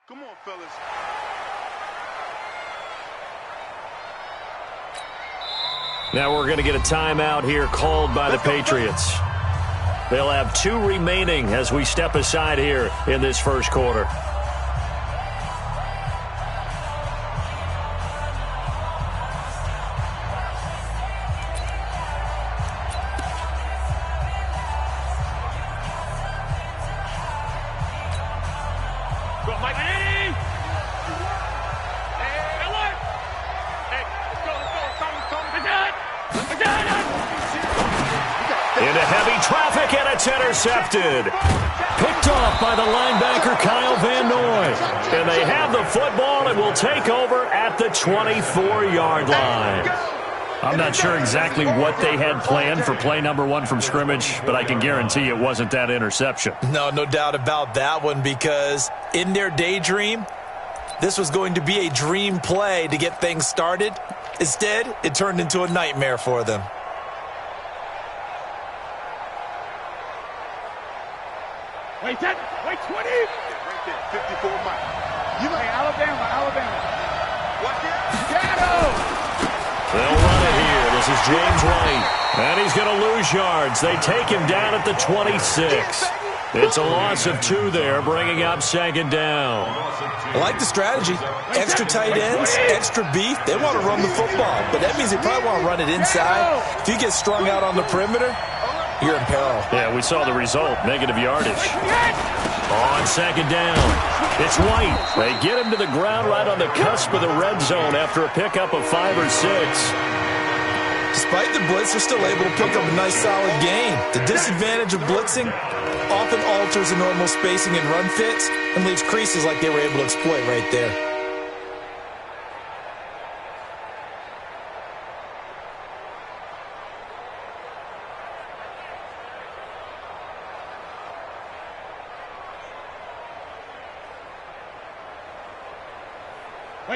Come on, fellas. Now we're going to get a timeout here called by the Patriots. They'll have 2 remaining as we step aside here in this first quarter. Into heavy traffic, and it's intercepted. Picked off by the linebacker, Kyle Van Noy. And they have the football and will take over at the 24-yard line. I'm not sure exactly what they had planned for play number 1 from scrimmage, but I can guarantee it wasn't that interception. No doubt about that one, because in their daydream, this was going to be a dream play to get things started. Instead, it turned into a nightmare for them. Wait, 20. Right there, 54 miles. You know, Alabama. Watch it. Shadow. They'll run it here. This is James White. And he's going to lose yards. They take him down at the 26. It's a loss of 2 there, bringing up second down. I like the strategy. Extra tight ends, extra beef. They want to run the football, but that means they probably want to run it inside. If you get strung out on the perimeter, you're in peril. Yeah, we saw the result, negative yardage. On second down, it's White. They get him to the ground right on the cusp of the red zone after a pickup of 5 or 6. Despite the blitz, they're still able to pick up a nice solid gain. The disadvantage of blitzing often alters the normal spacing and run fits and leaves creases like they were able to exploit right there.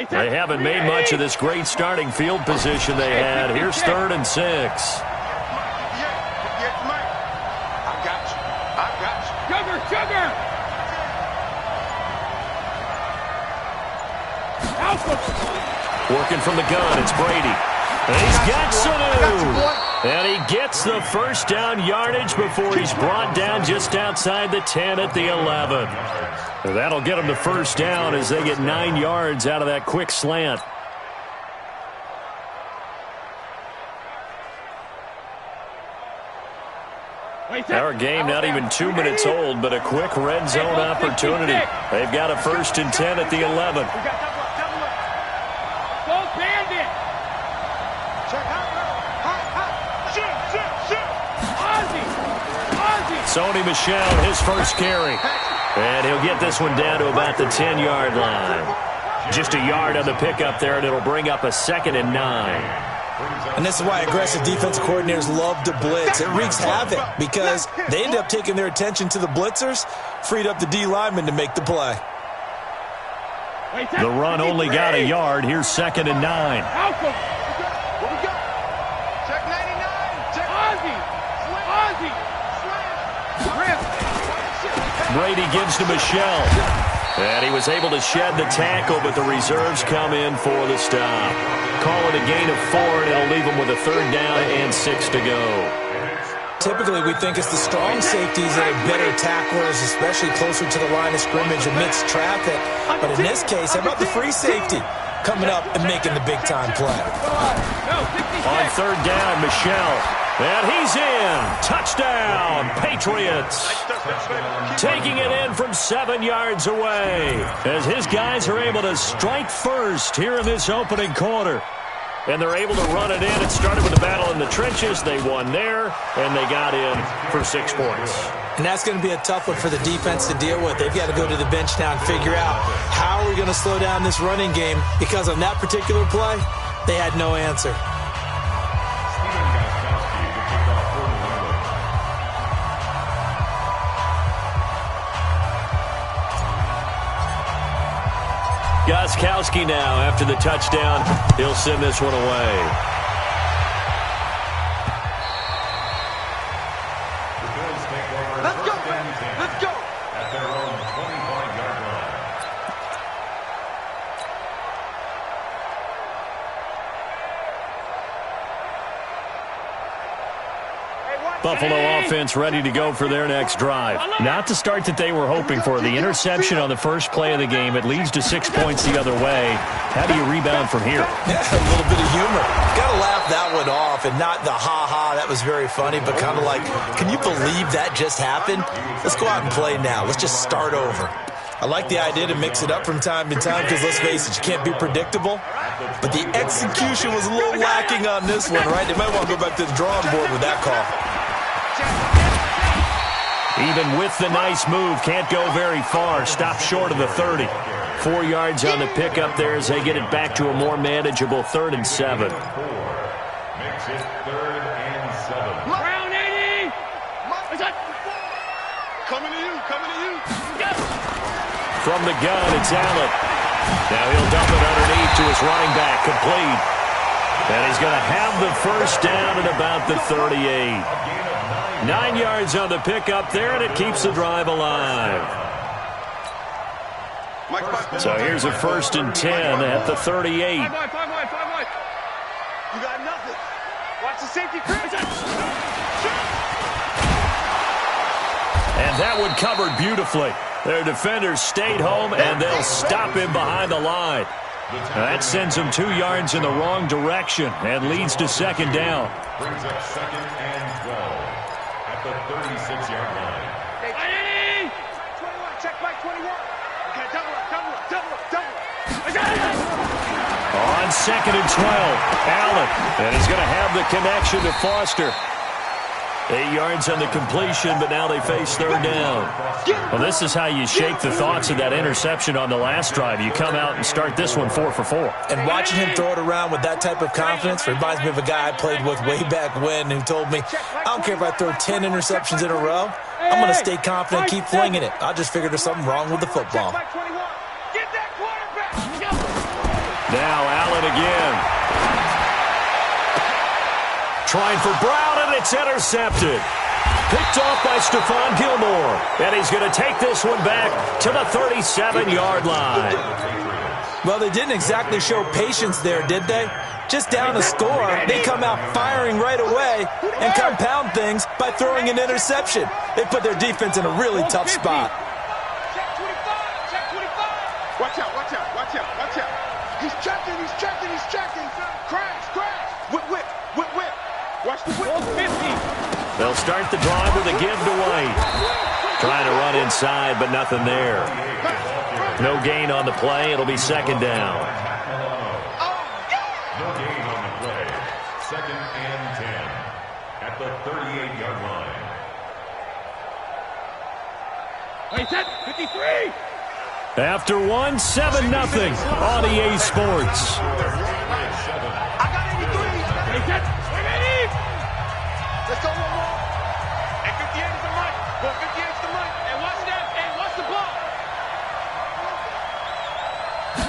They haven't made much of this great starting field position they had. Here's 3rd and 6. I got you. Sugar. Working from the gun, it's Brady. And he's got Sanu. And he gets the first down yardage before he's brought down just outside the 10 at the 11. And that'll get him the first down as they get 9 yards out of that quick slant. Our game not even 2 minutes old, but a quick red zone opportunity. They've got a 1st and 10 at the 11. Sony Michel, his first carry. And he'll get this one down to about the 10-yard line. Just a yard on the pickup there, and it'll bring up a 2nd and 9. And this is why aggressive defensive coordinators love to blitz. It wreaks havoc because they end up taking their attention to the blitzers, freed up the D lineman to make the play. The run only got a yard. Here's 2nd and 9. Check 99. Check Ozzy. Brady gives to Michel. And he was able to shed the tackle, but the reserves come in for the stop. Call it a gain of 4, and it'll leave them with a 3rd down and 6 to go. Typically, we think it's the strong safeties that are better tacklers, especially closer to the line of scrimmage amidst traffic. But in this case, how about the free safety coming up and making the big-time play? On 3rd down, Michel. And he's in. Touchdown, Patriots. Taking it in from 7 yards away as his guys are able to strike first here in this opening quarter. And they're able to run it in. It started with a battle in the trenches. They won there, and they got in for 6 points. And that's going to be a tough one for the defense to deal with. They've got to go to the bench now and figure out how are we going to slow down this running game, because on that particular play, they had no answer. Gostkowski now, after the touchdown, he'll send this one away. Let's go. Buffalo offense ready to go for their next drive. Not the start that they were hoping for. The interception on the first play of the game. It leads to 6 points the other way. How do you rebound from here? Yeah, a little bit of humor. Got to laugh that one off, and not the ha-ha, that was very funny, but kind of like, can you believe that just happened? Let's go out and play now. Let's just start over. I like the idea to mix it up from time to time because, let's face it, you can't be predictable. But the execution was a little lacking on this one, right? They might want to go back to the drawing board with that call. Even with the nice move, can't go very far. Stop short of the 30. 4 yards on the pickup there as they get it back to a more manageable 3rd and 7. Makes it 3rd and 7. Brown 80! Coming to you, coming to you. From the gun, it's Allen. Now he'll dump it underneath to his running back, complete. And he's going to have the first down at about the 38. 9 yards on the pickup there, and it keeps the drive alive. So here's a 1st and 10 at the 38. You got nothing. Watch the safety, Chris. And that one covered beautifully. Their defenders stayed home, and they'll stop him behind the line. That sends him 2 yards in the wrong direction and leads to 2nd down. Brings up 2nd and 12 at the 36-yard line. Hey, 21, check back 21. Okay, double up. On 2nd and 12, Allen. And he's going to have the connection to Foster. 8 yards on the completion, but now they face 3rd down. Well, this is how you shake the thoughts of that interception on the last drive. You come out and start this one 4 for 4. And watching him throw it around with that type of confidence reminds me of a guy I played with way back when who told me, I don't care if I throw 10 interceptions in a row, I'm going to stay confident and keep flinging it. I just figured there's something wrong with the football. Now Allen again. Trying for Brown, and it's intercepted. Picked off by Stephon Gilmore. And he's going to take this one back to the 37-yard line. Well, they didn't exactly show patience there, did they? Just down a score, they come out firing right away and compound things by throwing an interception. They put their defense in a really tough spot. Watch out. He's checking. Crash. Whip. Watch the whip. 50. They'll start the drive with a give to White. Trying to run inside, but nothing there. No gain on the play. It'll be 2nd down. No gain on the play. 2nd and 10 at the 38-yard line. Wait, set. 53. After 1, 7-0 on EA Sports. I got 83. Wait, set. 180. Let's go one more. And 58 is the mic. Well, 58 is the mic. And watch that. And watch the block.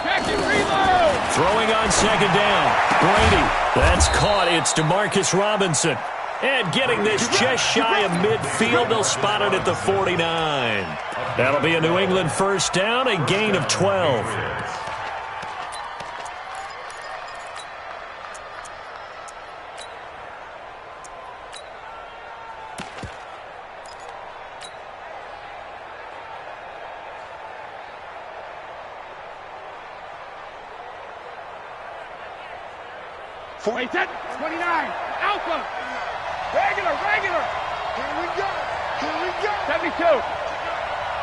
Back and reload. Throwing on 2nd down. Brady. That's caught. It's DeMarcus Robinson. And getting this just shy of midfield, they'll spot it at the 49. That'll be a New England 1st down, a gain of 12. Wait, set. 29. Alpha. Regular. Here we go. 72.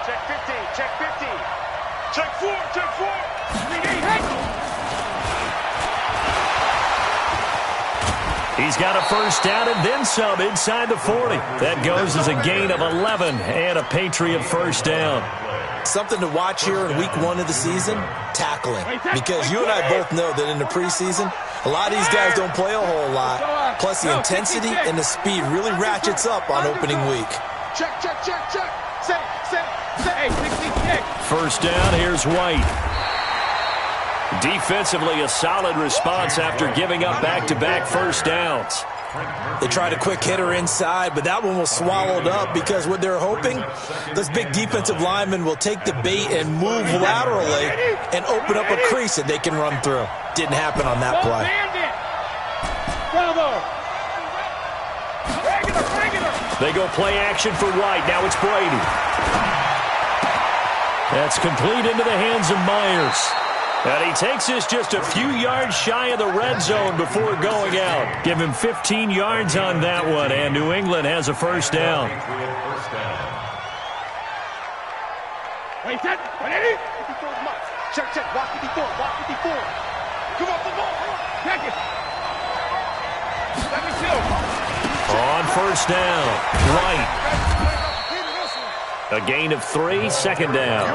Check 15. Check 4. He's got a 1st down and then some inside the 40. That goes as a gain of 11 and a Patriot 1st down. Something to watch here in week 1 of the season, tackling. Because you and I both know that in the preseason, a lot of these guys don't play a whole lot. Plus, the intensity and the speed really ratchets up on opening week. Check. Say. Hey, 66. 1st down, here's White. Defensively, a solid response after giving up back-to-back 1st downs. They tried a quick hitter inside, but that one was swallowed up because what they're hoping, those big defensive linemen will take the bait and move laterally and open up a crease that they can run through. Didn't happen on that play. Bravo. Regular. They go play action for White. Now it's Brady. That's complete into the hands of Myers. And he takes this just a few yards shy of the red zone before going out. Give him 15 yards on that one, and New England has a first down. Wait, set. Ready? Check, check. Walk 54. Walk 54. Come off the ball. Check it. 72. On first down, White. A gain of 3, second down.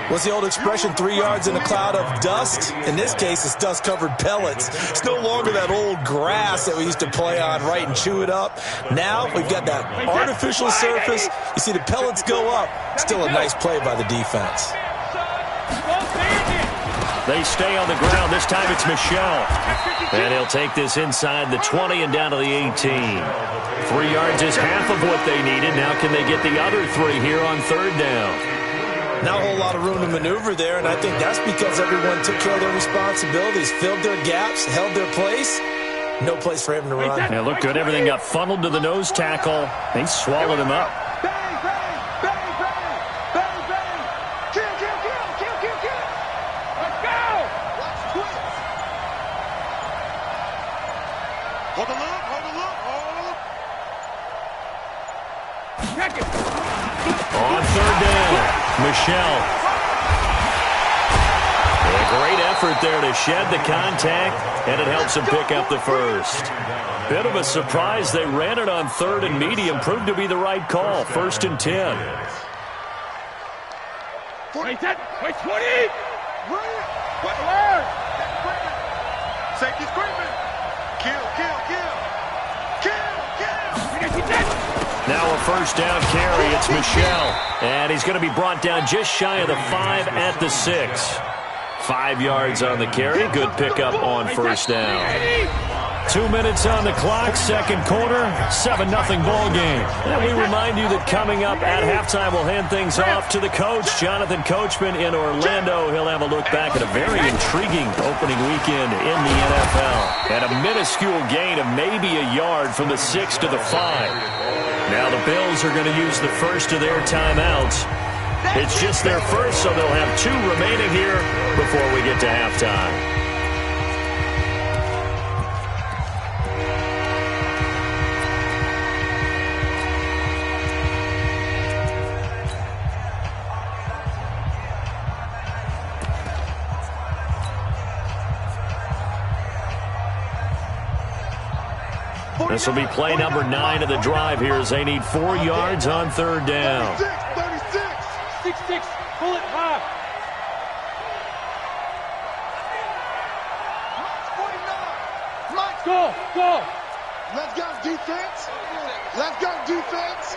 What's the old expression, 3 yards in a cloud of dust? In this case, it's dust-covered pellets. It's no longer that old grass that we used to play on, right, and chew it up. Now we've got that artificial surface. You see the pellets go up. Still a nice play by the defense. They stay on the ground. This time it's Michel. And he'll take this inside the 20 and down to the 18. 3 yards is half of what they needed. Now can they get the other 3 here on third down? Not a whole lot of room to maneuver there, and I think that's because everyone took care of their responsibilities, filled their gaps, held their place. No place for him to run. Yeah, looked good. Everything got funneled to the nose tackle. They swallowed him up. Hold the look, hold the look, hold. Check it. On third down, Michel. A great effort there to shed the contact, and it helps him pick up the first. Bit of a surprise. They ran it on third and medium. Proved to be the right call. First and 10. Wait, set. Wait, 20. What? Safety screaming. Kill, kill, kill. Kill, kill. Now a first down carry. It's Michel. And he's going to be brought down just shy of the 5 at the 6. 5 yards on the carry. Good pickup on first down. 2 minutes on the clock, second quarter, 7-0 ball game. And we remind you that coming up at halftime, we'll hand things off to the coach, Jonathan Coachman in Orlando. He'll have a look back at a very intriguing opening weekend in the NFL. And a minuscule gain of maybe a yard from the 6 to the 5. Now the Bills are going to use the first of their timeouts. It's just their first, so they'll have 2 remaining here before we get to halftime. This will be play number 9 of the drive here as they need 4 yards on third down. 6-6. Pull it high. Go, go. Let's go, defense. Let's go, defense.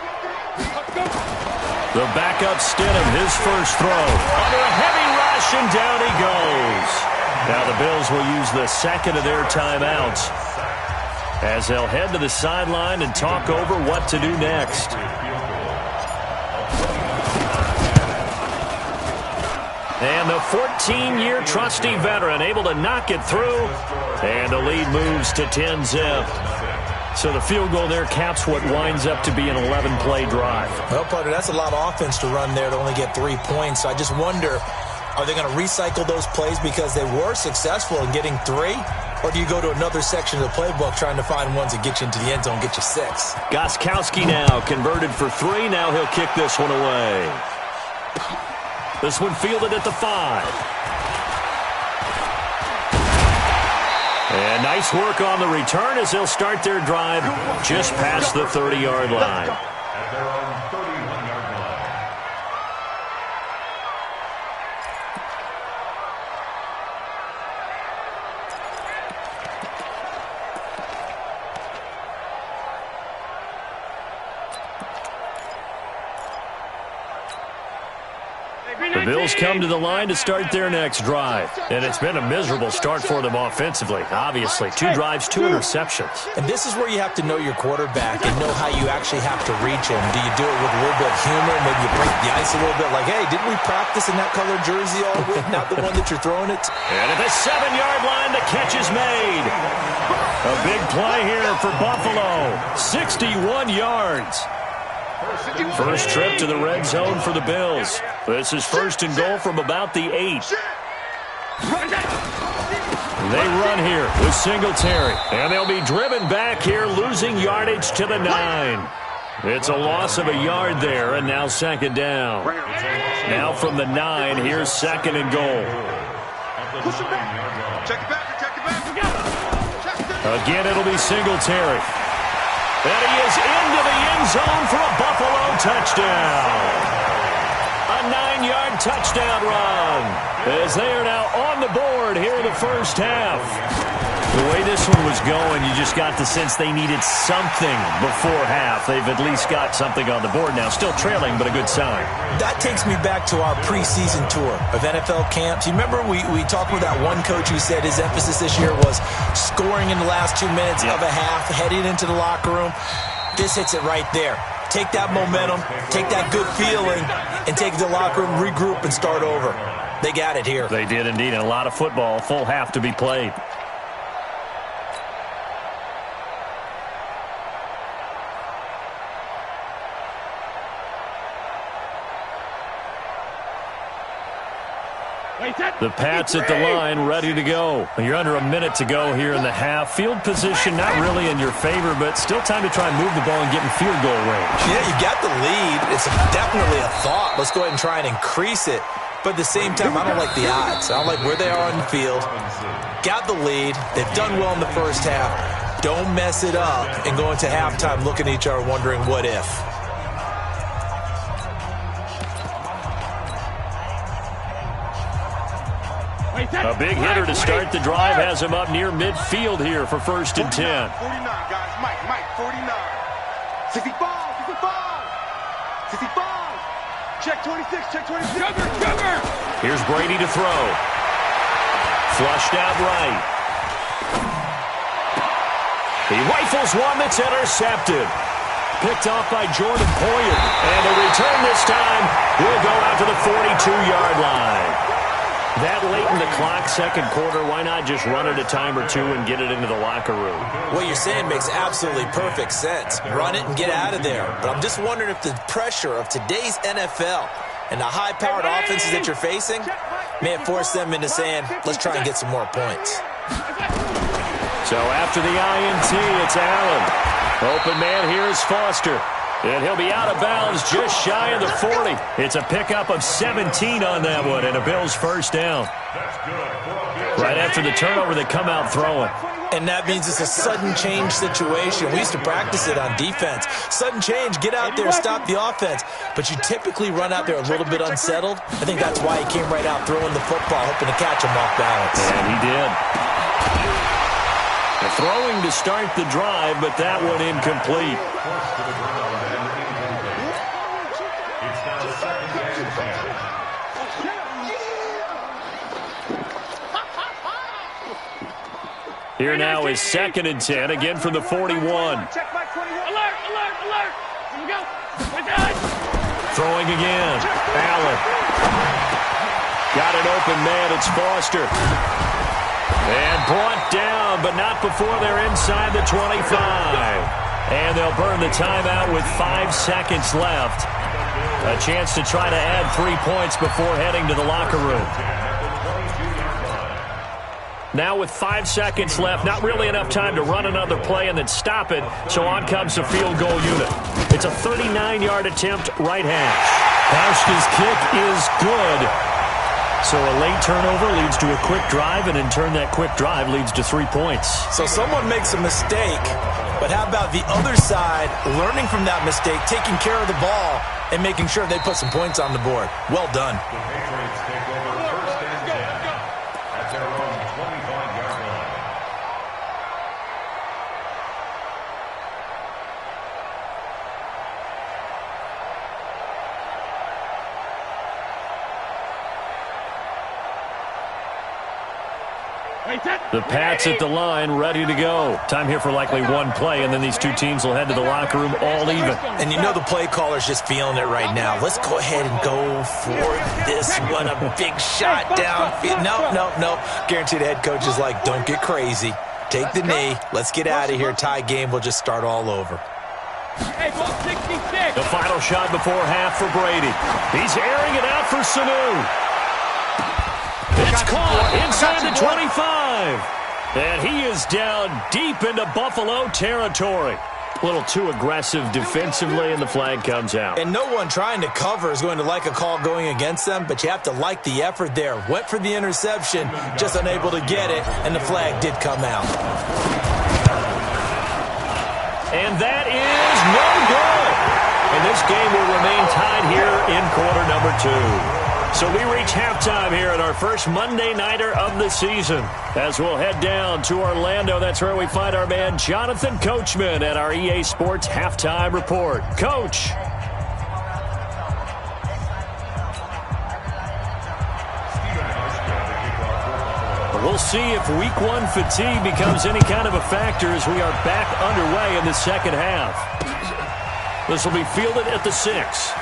Let's go. The backup stint of his first throw. Under a heavy rush, and down he goes. Now the Bills will use the second of their timeouts as they'll head to the sideline and talk over what to do next. And the 14-year trusty veteran able to knock it through, and the lead moves to 10-zip. So the field goal there caps what winds up to be an 11-play drive. Well, partner, that's a lot of offense to run there to only get 3 points. I just wonder, are they going to recycle those plays because they were successful in getting 3? Or do you go to another section of the playbook trying to find ones that get you into the end zone, get you 6? Gostkowski now converted for 3. Now he'll kick this one away. This one fielded at the 5. And nice work on the return as they'll start their drive just past the 30-yard line. At their own 31-yard line. The Bills come to the line to start their next drive. And it's been a miserable start for them offensively, obviously. 2 drives, 2 interceptions. And this is where you have to know your quarterback and know how you actually have to reach him. Do you do it with a little bit of humor? Maybe you break the ice a little bit like, hey, didn't we practice in that colored jersey all week? Not the one that you're throwing it to? And at the 7-yard line, the catch is made. A big play here for Buffalo. 61 yards. First trip to the red zone for the Bills. This is first and goal from about the 8. They run here with Singletary. And they'll be driven back here, losing yardage to the 9. It's a loss of a yard there, and now second down. Now from the 9, here's second and goal. Push him back. Check it back. Check it back. Again, it'll be Singletary. And he is into the end zone for a Buffalo touchdown. A 9-yard touchdown run as they are now on the board here in the first half. The way this one was going, you just got the sense they needed something before half. They've at least got something on the board now. Still trailing, but a good sign. That takes me back to our preseason tour of NFL camps. You remember we talked with that one coach who said his emphasis this year was scoring in the last 2 minutes of a half, heading into the locker room. This hits it right there. Take that momentum, take that good feeling, and take it to the locker room, regroup, and start over. They got it here. They did indeed, and a lot of football, full half to be played. The Pats at the line, ready to go. You're under a minute to go here in the half. Field position not really in your favor, but still time to try and move the ball and get in field goal range. Yeah, you got the lead. It's definitely a thought. Let's go ahead and try and increase it. But at the same time, I don't like the odds. I don't like where they are on the field. Got the lead. They've done well in the first half. Don't mess it up and go into halftime looking at each other wondering what if. A big hitter to start the drive has him up near midfield here for first and 10. 49, guys. Mike, 49. 65. 65. Check 26, check 26. Cover. Here's Brady to throw. Flushed out right. He rifles one that's intercepted. Picked off by Jordan Poyer. And the return this time will go out to the 42-yard line. That late in the clock, second quarter, why not just run it a time or two and get it into the locker room? What you're saying makes absolutely perfect sense. Run it and get out of there. But I'm just wondering if the pressure of today's NFL and the high-powered offenses that you're facing may have forced them into saying, let's try and get some more points. So after the INT, it's Allen. Open man here is Foster. And he'll be out of bounds just shy of the 40. It's a pickup of 17 on that one and a Bills first down. Right after the turnover, they come out throwing. And that means it's a sudden change situation. We used to practice it on defense. Sudden change, get out there, stop the offense. But you typically run out there a little bit unsettled. I think that's why he came right out throwing the football, hoping to catch him off balance. And he did. The throwing to start the drive, but that one incomplete. Here now is second and 10, again from the 41. Check Mike 21. Alert. Here we go. Throwing again. Allen. Got an open man. It's Foster. And brought down, but not before they're inside the 25. And they'll burn the timeout with 5 seconds left. A chance to try to add 3 points before heading to the locker room. Now with 5 seconds left, not really enough time to run another play and then stop it, so on comes the field goal unit. It's a 39-yard attempt, right hash. Hauschka's kick is good. So a late turnover leads to a quick drive, and in turn that quick drive leads to 3 points. So someone makes a mistake, but how about the other side learning from that mistake, taking care of the ball, and making sure they put some points on the board? Well done. The Pats at the line, ready to go. Time here for likely one play, and then these two teams will head to the locker room all even. And you know the play caller's just feeling it right now. Let's go ahead and go for this one. A big shot downfield. No. Guaranteed the head coach is like, don't get crazy. Take the knee. Let's get out of here. Tie game. We'll just start all over. The final shot before half for Brady. He's airing it out for Sanu. It's caught inside the 25. And he is down deep into Buffalo territory. A little too aggressive defensively, and the flag comes out. And no one trying to cover is going to like a call going against them, but you have to like the effort there. Went for the interception, just unable to get it, and the flag did come out. And that is no good. And this game will remain tied here in quarter number 2. So we reach halftime here at our first Monday Nighter of the season. As we'll head down to Orlando, that's where we find our man Jonathan Coachman at our EA Sports Halftime Report. Coach. We'll see if week 1 fatigue becomes any kind of a factor as we are back underway in the second half. This will be fielded at the 6.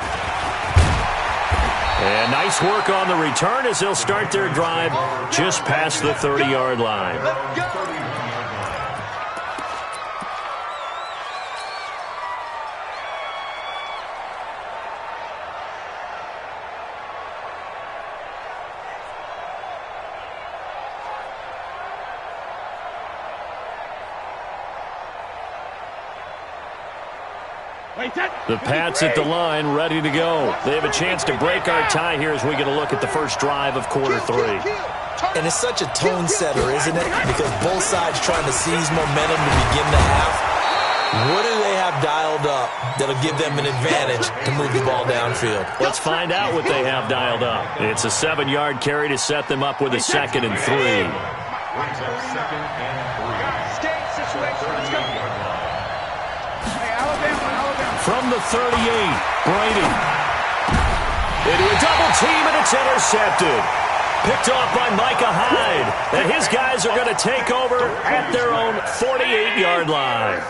And nice work on the return as they'll start their drive just past the 30-yard line. The Pats at the line, ready to go. They have a chance to break our tie here as we get a look at the first drive of quarter 3. And it's such a tone setter, isn't it? Because both sides trying to seize momentum to begin the half. What do they have dialed up that'll give them an advantage to move the ball downfield? Let's find out what they have dialed up. It's a 7-yard carry to set them up with a 2nd and 3. Brings up 2nd and 3. Skate situation. Let's go. From the 38, Brady. Into a double team, and it's intercepted. Picked off by Micah Hyde. And his guys are going to take over at their own 48-yard line.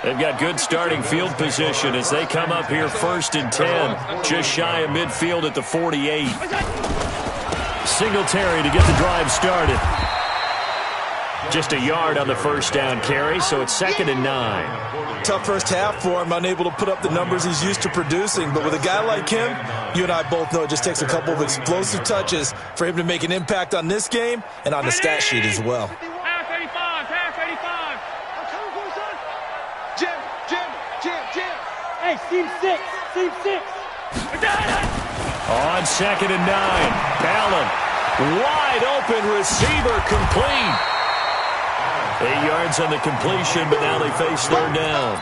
They've got good starting field position as they come up here 1st and 10. Just shy of midfield at the 48. Singletary to get the drive started. Just a yard on the first down carry, so it's 2nd and 9. Tough first half for him, unable to put up the numbers he's used to producing. But with a guy like him, you and I both know it just takes a couple of explosive touches for him to make an impact on this game and on the stat sheet as well. Half 85, half 85. Jim. Hey, team 6, team 6. On 2nd and 9, Allen, wide open receiver, complete. 8 yards on the completion, but now they face 3rd down.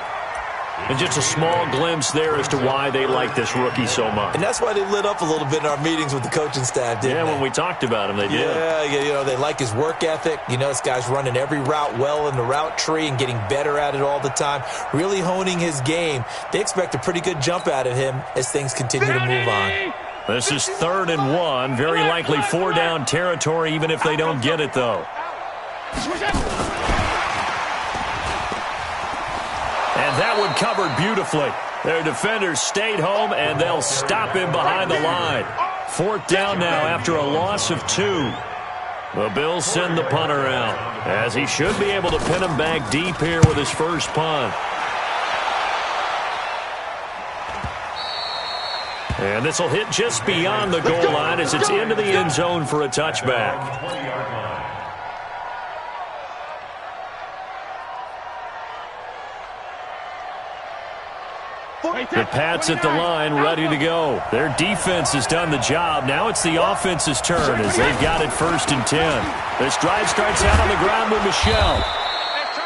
And just a small glimpse there as to why they like this rookie so much. And that's why they lit up a little bit in our meetings with the coaching staff, didn't they? When we talked about him, they did. Yeah, they like his work ethic. This guy's running every route well in the route tree and getting better at it all the time, really honing his game. They expect a pretty good jump out of him as things continue to move on. This is 3rd and 1, very likely 4-down territory, even if they don't get it, though. And that one covered beautifully. Their defenders stayed home, and they'll stop him behind the line. 4th down now after a loss of 2. The Bills send the punter out, as he should be able to pin him back deep here with his first punt. And this will hit just beyond the goal line as it's into the end zone for a touchback. The Pats at the line, ready to go. Their defense has done the job. Now it's the offense's turn as they've got it 1st and 10. This drive starts out on the ground with Michelle.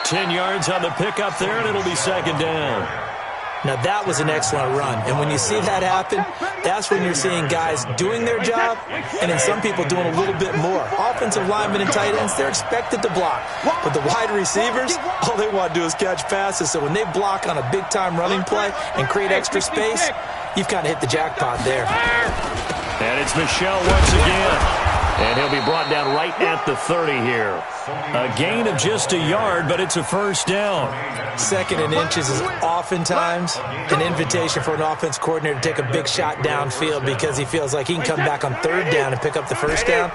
10 yards on the pickup there, and it'll be 2nd down. Now, that was an excellent run. And when you see that happen, that's when you're seeing guys doing their job and then some people doing a little bit more. Offensive linemen and tight ends, they're expected to block. But the wide receivers, all they want to do is catch passes. So when they block on a big-time running play and create extra space, you've kind of hit the jackpot there. And it's Michelle once again. And he'll be brought down right at the 30 here. A gain of just a yard, but it's a first down. 2nd and inches is oftentimes an invitation for an offense coordinator to take a big shot downfield because he feels like he can come back on 3rd down and pick up the first down.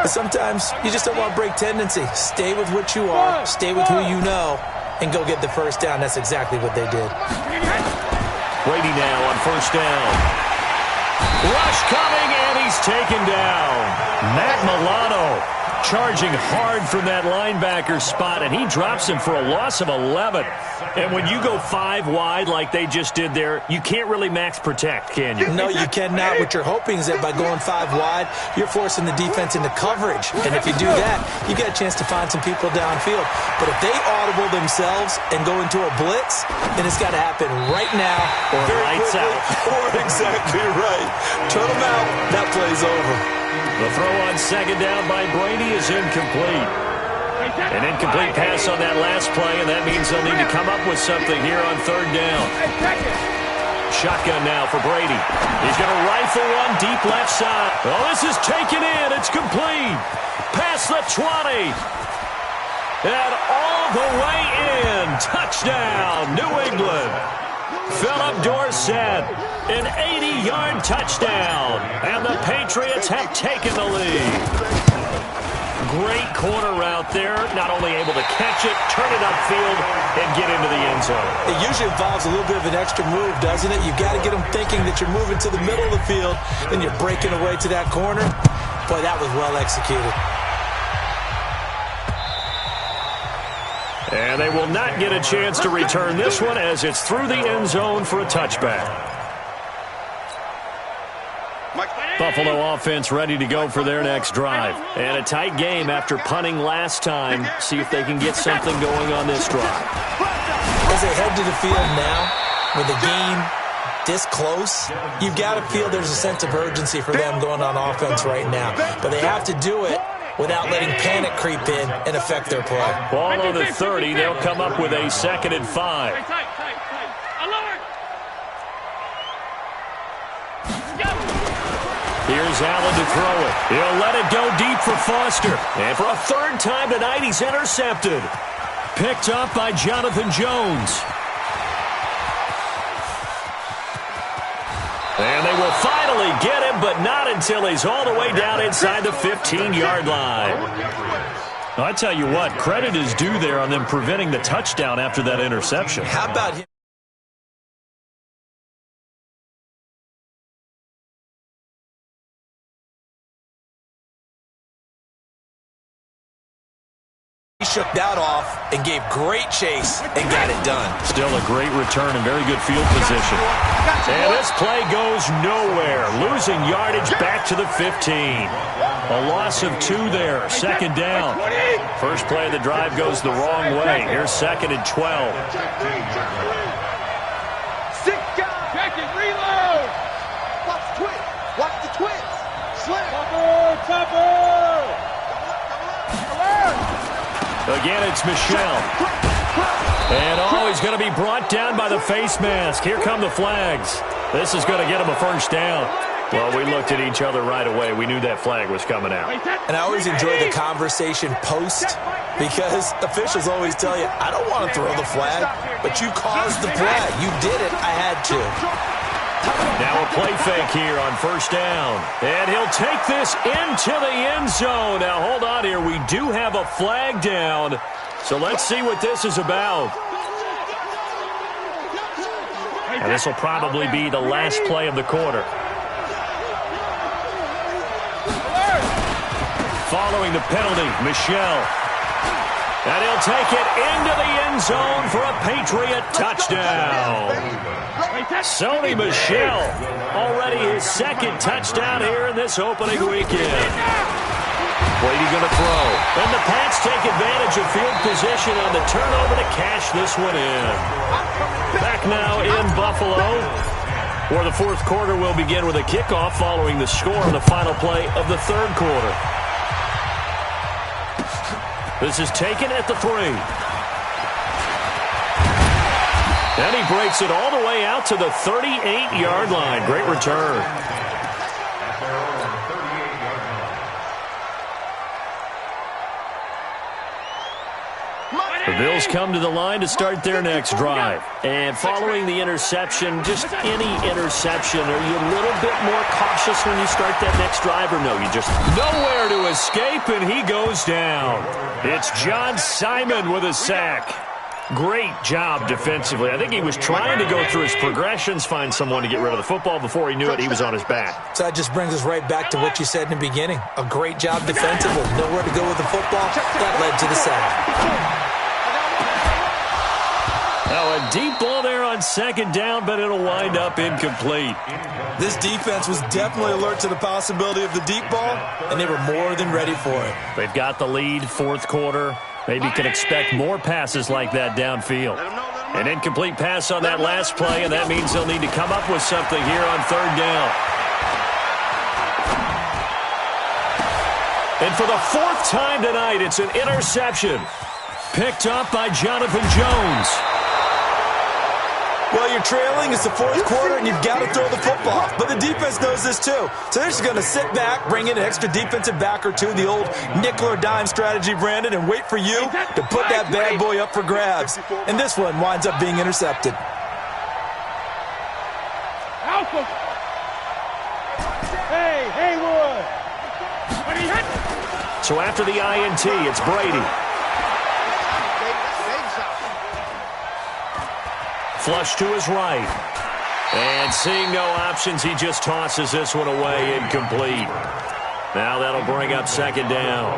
But sometimes you just don't want to break tendency. Stay with what you are, stay with who you know, and go get the first down. That's exactly what they did. Brady now on first down. Rush coming, and he's taken down. Matt Milano charging hard from that linebacker spot, and he drops him for a loss of 11. And when you go 5 wide like they just did there, you can't really max protect, can you? No, you cannot. What you're hoping is that by going 5 wide, you're forcing the defense into coverage. And if you do that, you get a chance to find some people downfield. But if they audible themselves and go into a blitz, then it's got to happen right now. Or lights out. Or exactly right. Turn them out. That play's over. The throw on 2nd down by Brady is incomplete. An incomplete pass on that last play, and that means they'll need to come up with something here on 3rd down. Shotgun now for Brady. He's going to rifle one deep left side. Oh, this is taken in. It's complete. Past the 20. And all the way in. Touchdown, New England. Philip Dorsett, an 80-yard touchdown, and the Patriots have taken the lead. Great corner route there, not only able to catch it, turn it upfield, and get into the end zone. It usually involves a little bit of an extra move, doesn't it? You've got to get them thinking that you're moving to the middle of the field, and you're breaking away to that corner. Boy, that was well executed. And they will not get a chance to return this one as it's through the end zone for a touchback. Buffalo offense ready to go for their next drive. And a tight game after punting last time. See if they can get something going on this drive. As they head to the field now, with the game this close, you've got to feel there's a sense of urgency for them going on offense right now. But they have to do it without letting panic creep in and affect their play. Ball on the 30. They'll come up with a 2nd and 5. Here's Allen to throw it. He'll let it go deep for Foster. And for a 3rd time tonight, he's intercepted. Picked up by Jonathan Jones. And they will finally get him, but not until he's all the way down inside the 15-yard line. I tell you what, credit is due there on them preventing the touchdown after that interception. How about him? He shook that off and gave great chase and got it done. Still a great return and very good field position. And this play goes nowhere. Losing yardage back to the 15. A loss of 2 there. 2nd down. First play of the drive goes the wrong way. Here's 2nd and 12. Six guys. Check it. Reload. Watch the twist. Watch the twist. Slam. Chopper. Again, it's Michel. And he's going to be brought down by the face mask. Here come the flags. This is going to get him a first down. Well, we looked at each other right away. We knew that flag was coming out. And I always enjoy the conversation post because officials always tell you, I don't want to throw the flag, but you caused the play. You did it. I had to. Now a play fake here on first down. And he'll take this into the end zone. Now, hold on here. We do have a flag down. So let's see what this is about. And this will probably be the last play of the quarter. Following the penalty, Michel. And he'll take it into the end zone for a Patriot touchdown. Sony Michel, already his 2nd touchdown here in this opening weekend. Brady going to throw. And the Pats take advantage of field position on the turnover to cash this one in. Back now in Buffalo, where the 4th quarter will begin with a kickoff following the score on the final play of the 3rd quarter. This is taken at the 3. And he breaks it all the way out to the 38-yard line. Great return. Bills come to the line to start their next drive. And following the interception, just any interception, are you a little bit more cautious when you start that next drive, or no? You just nowhere to escape, and he goes down. It's John Simon with a sack. Great job defensively. I think he was trying to go through his progressions, find someone to get rid of the football. Before he knew it, he was on his back. So that just brings us right back to what you said in the beginning. A great job defensively. Nowhere to go with the football. That led to the sack. Now a deep ball there on second down, but it'll wind up incomplete. This defense was definitely alert to the possibility of the deep ball, and they were more than ready for it. They've got the lead, fourth quarter. Maybe can expect more passes like that downfield. An incomplete pass on that last play, and that means they'll need to come up with something here on third down. And for the fourth time tonight, it's an interception. Picked up by Jonathan Jones. Well, you're trailing. It's the fourth quarter, and you've got to throw the football. But the defense knows this, too. So they're just going to sit back, bring in an extra defensive back or two, the old nickel or dime strategy, Brandon, and wait for you to put that bad boy up for grabs. And this one winds up being intercepted. Hey, Haywood. So after the INT, it's Brady. Flush to his right. And seeing no options, he just tosses this one away, incomplete. Now that'll bring up second down.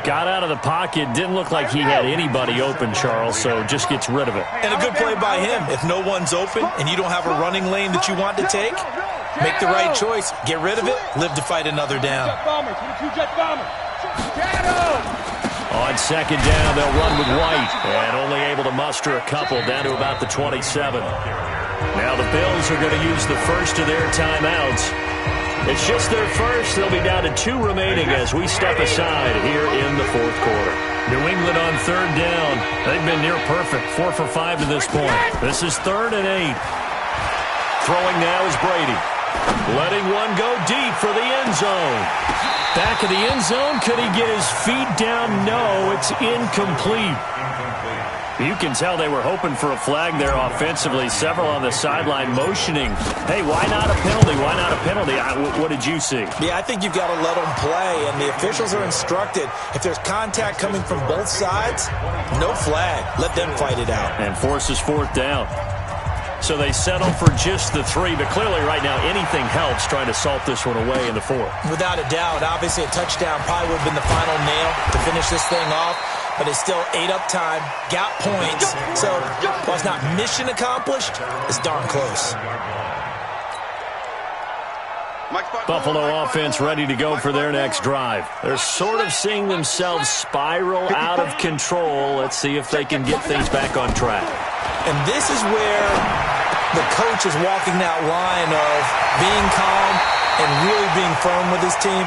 Got out of the pocket, didn't look like he had anybody open, Charles, so just gets rid of it. And a good play by him. If no one's open and you don't have a running lane that you want to take, make the right choice. Get rid of it, live to fight another down. On second down, they'll run with White, and only able to muster a couple down to about the 27. Now the Bills are going to use the first of their timeouts. It's just their first. They'll be down to 2 remaining as we step aside here in the fourth quarter. New England on third down. They've been near perfect, 4 for 5 to this point. This is 3rd and 8. Throwing now is Brady. Letting one go deep for the end zone. Back of the end zone. Could he get his feet down? No, it's incomplete. You can tell they were hoping for a flag there offensively. Several on the sideline motioning. Hey, why not a penalty? Why not a penalty? What did you see? Yeah, I think you've got to let them play, and the officials are instructed. If there's contact coming from both sides, no flag. Let them fight it out. And forces 4th down. So they settle for just the 3, but clearly right now anything helps trying to salt this one away in the 4th. Without a doubt, obviously a touchdown probably would have been the final nail to finish this thing off, but it's still 8 up time, got points, so while it's not mission accomplished, it's darn close. Buffalo offense ready to go for their next drive. They're sort of seeing themselves spiral out of control. Let's see if they can get things back on track. And this is where the coach is walking that line of being calm and really being firm with his team.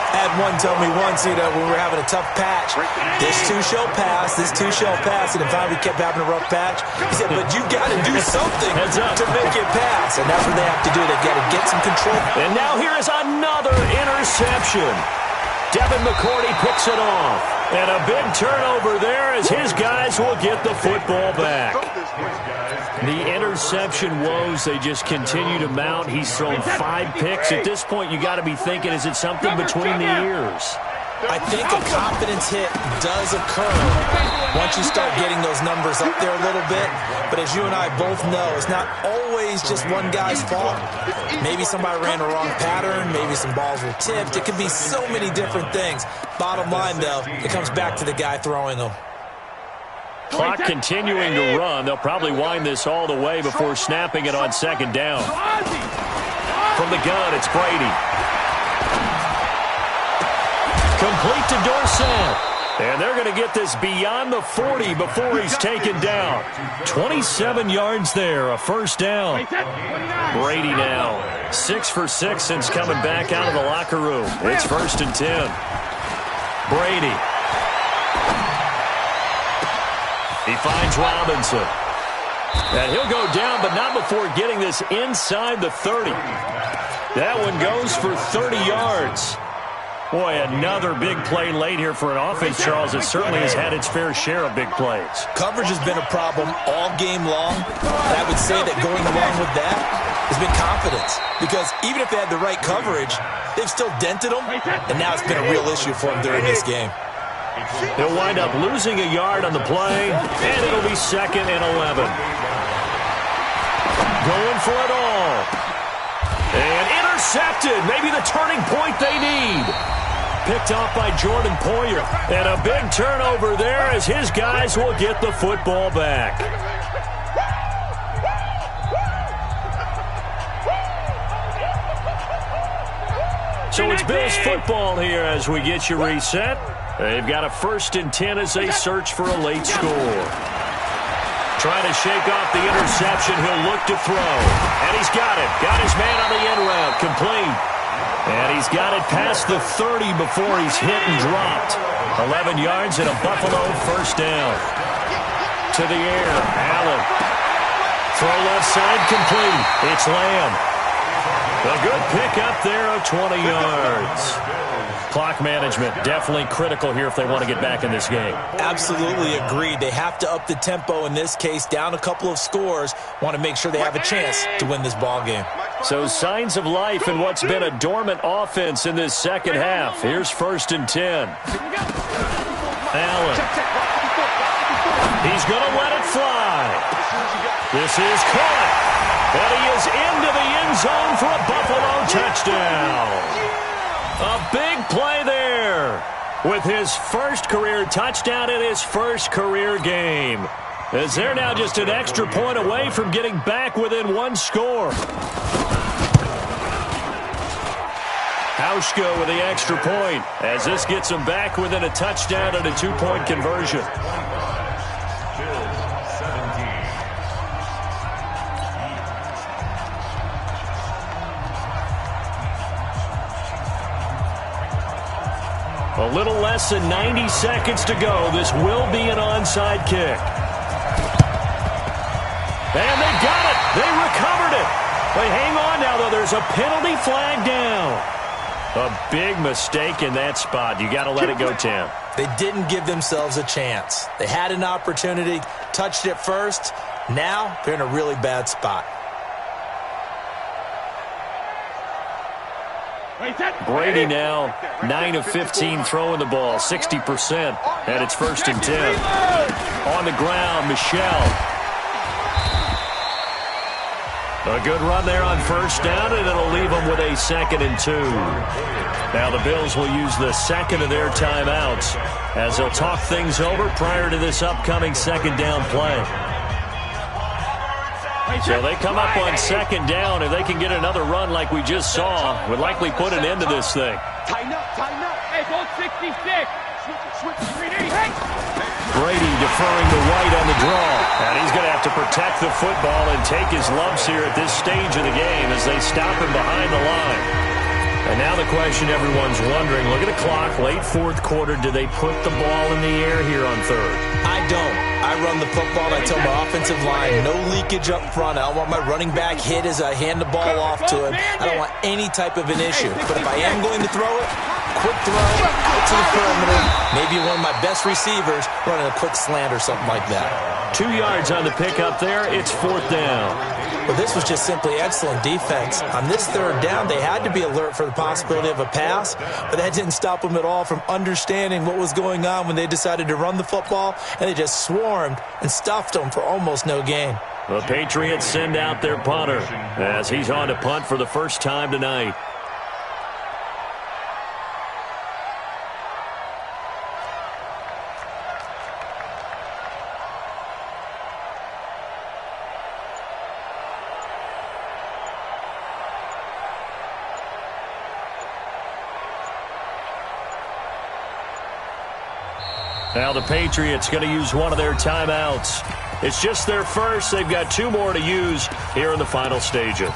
I had one tell me once, when we were having a tough patch, this too shall pass, this too shall pass, and if finally we kept having a rough patch, he said, but you got to do something to make it pass, and that's what they have to do. They've got to get some control. And now here is another interception. Devin McCourty picks it off. And a big turnover there as his guys will get the football back. The interception woes, they just continue to mount. He's thrown 5 picks. At this point, you got to be thinking, is it something between the ears? I think a confidence hit does occur once you start getting those numbers up there a little bit. But as you and I both know, it's not always just one guy's fault. Maybe somebody ran a wrong pattern. Maybe some balls were tipped. It could be so many different things. Bottom line, though, it comes back to the guy throwing them. Clock continuing to run. They'll probably wind this all the way before snapping it on second down. From the gun, it's Brady. Complete to Dorsett. And they're going to get this beyond the 40 before he's taken down. 27 yards there, a first down. Brady now 6 for 6 since coming back out of the locker room. It's 1st and 10. Brady. He finds Robinson. And he'll go down, but not before getting this inside the 30. That one goes for 30 yards. Boy, another big play late here for an offense, Charles, that certainly has had its fair share of big plays. Coverage has been a problem all game long, and I would say that going along with that has been confidence. Because even if they had the right coverage, they've still dented them, and now it's been a real issue for them during this game. They'll wind up losing a yard on the play, and it'll be 2nd and 11. Going for it all. And intercepted. Maybe the turning point they need. Picked off by Jordan Poyer. And a big turnover there as his guys will get the football back. So it's Bills football here as we get you reset. They've got a 1st and 10 as they search for a late score. Trying to shake off the interception. He'll look to throw. And he's got it. Got his man on the end route. Complete. And he's got it past the 30 before he's hit and dropped. 11 yards and a Buffalo 1st down. To the air. Allen. Throw left side complete. It's Lamb. A good pick up there of 20 yards. Clock management definitely critical here if they want to get back in this game. Absolutely agreed. They have to up the tempo in this case, down a couple of scores. Want to make sure they have a chance to win this ball game. So signs of life in what's been a dormant offense in this second half. Here's 1st and 10. Allen. He's going to let it fly. This is caught. And he is into the end zone for a Buffalo touchdown. A big play there with his 1st career touchdown in his 1st career game. As they're now just an extra point away from getting back within 1 score. Hauschka with the extra point as this gets them back within a touchdown and a 2-point conversion. A little less than 90 seconds to go. This will be an onside kick. And they got it. They recovered it. But hang on now, though. There's a penalty flag down. A big mistake in that spot. You got to let it go, Tim. They didn't give themselves a chance. They had an opportunity, touched it first. Now they're in a really bad spot. Brady now 9 of 15 throwing the ball, 60%, and it's 1st and 10. On the ground, Michel. A good run there on 1st down, and it'll leave them with a 2nd and 2. Now the Bills will use the 2nd of their timeouts as they'll talk things over prior to this upcoming 2nd down play. So they come up on 2nd down. If they can get another run like we just saw, would likely put an end to this thing. Tighten up, tighten up. Hey, go 66. Switch 3D. Hey. Brady deferring to White on the draw. And he's going to have to protect the football and take his lumps here at this stage of the game as they stop him behind the line. And now the question everyone's wondering, look at the clock, late 4th quarter, do they put the ball in the air here on 3rd? I don't. I run the football, and I tell my offensive line, no leakage up front. I don't want my running back hit as I hand the ball off to him. I don't want any type of an issue. But if I am going to throw it, quick throw, out to the perimeter, maybe one of my best receivers running a quick slant or something like that. 2 yards on the pickup there. It's 4th down. Well, this was just simply excellent defense. On this 3rd down, they had to be alert for the possibility of a pass, but that didn't stop them at all from understanding what was going on when they decided to run the football, and they just swarmed and stuffed them for almost no gain. The Patriots send out their punter as he's on to punt for the 1st time tonight. Now the Patriots going to use one of their timeouts. It's just their 1st. They've got 2 more to use here in the final stages.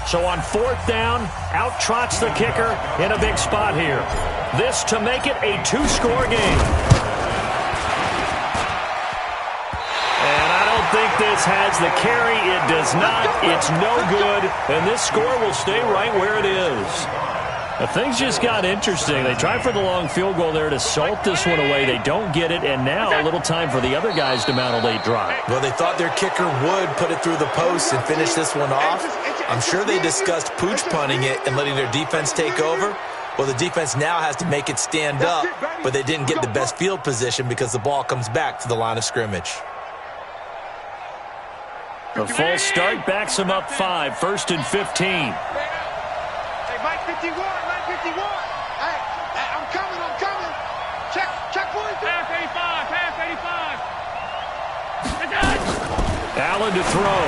So on 4th down, out trots the kicker in a big spot here. This to make it a 2-score game. this has the carry. It does not. It's no good. And this score will stay right where it is. Things just got interesting. They tried for the long field goal there to salt this one away. They don't get it, and now a little time for the other guys to mount a late drive. Well, they thought their kicker would put it through the post and finish this one off. I'm sure they discussed pooch punting it and letting their defense take over. Well, the defense now has to make it stand up, but they didn't get the best field position because the ball comes back to the line of scrimmage. The false start backs them up 5, 1st and 15. Mike 51, Mike 51. Hey, I'm coming. Check boys. Pass 85, pass 85. Allen to throw.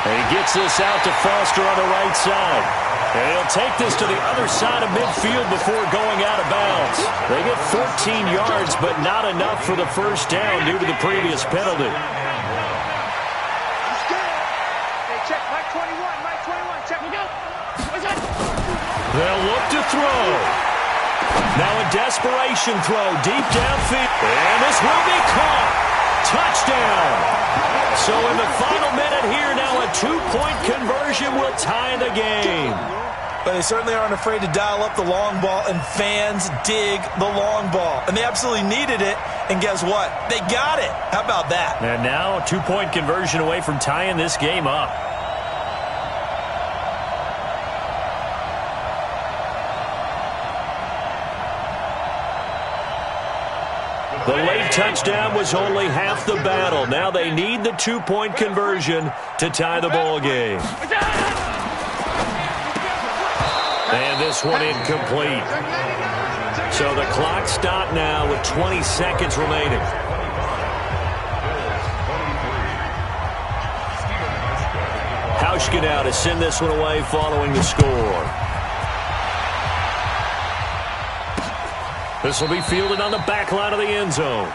And he gets this out to Foster on the right side. And he'll take this to the other side of midfield before going out of bounds. They get 14 yards, but not enough for the first down due to the previous penalty. I'm scared. Hey, check Mike 21, check me out. They'll look to throw. Now a desperation throw deep downfield. And this will be caught. Touchdown. So in the final minute here, now a 2-point conversion will tie the game. But they certainly aren't afraid to dial up the long ball, and fans dig the long ball. And they absolutely needed it, and guess what? They got it. How about that? And now a 2-point conversion away from tying this game up. The late touchdown was only half the battle. Now they need the 2-point conversion to tie the ball game. And this one incomplete. So the clock stopped now with 20 seconds remaining. Hauschka now to send this one away following the score. This will be fielded on the back line of the end zone.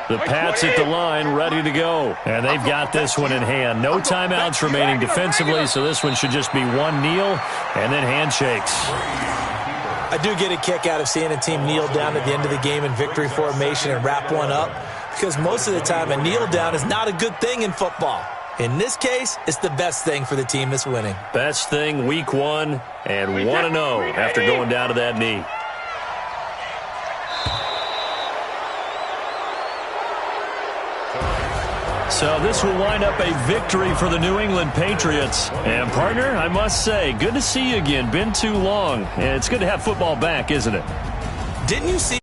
The Pats at the line, ready to go. And they've got this one in hand. No timeouts remaining defensively, so this one should just be one kneel and then handshakes. I do get a kick out of seeing a team kneel down at the end of the game in victory formation and wrap one up, because most of the time a kneel down is not a good thing in football. In this case, it's the best thing for the team that's winning. Best thing week 1 and 1-0 after going down to that knee. So this will wind up a victory for the New England Patriots. And partner, I must say, good to see you again. Been too long. And it's good to have football back, isn't it? Didn't you see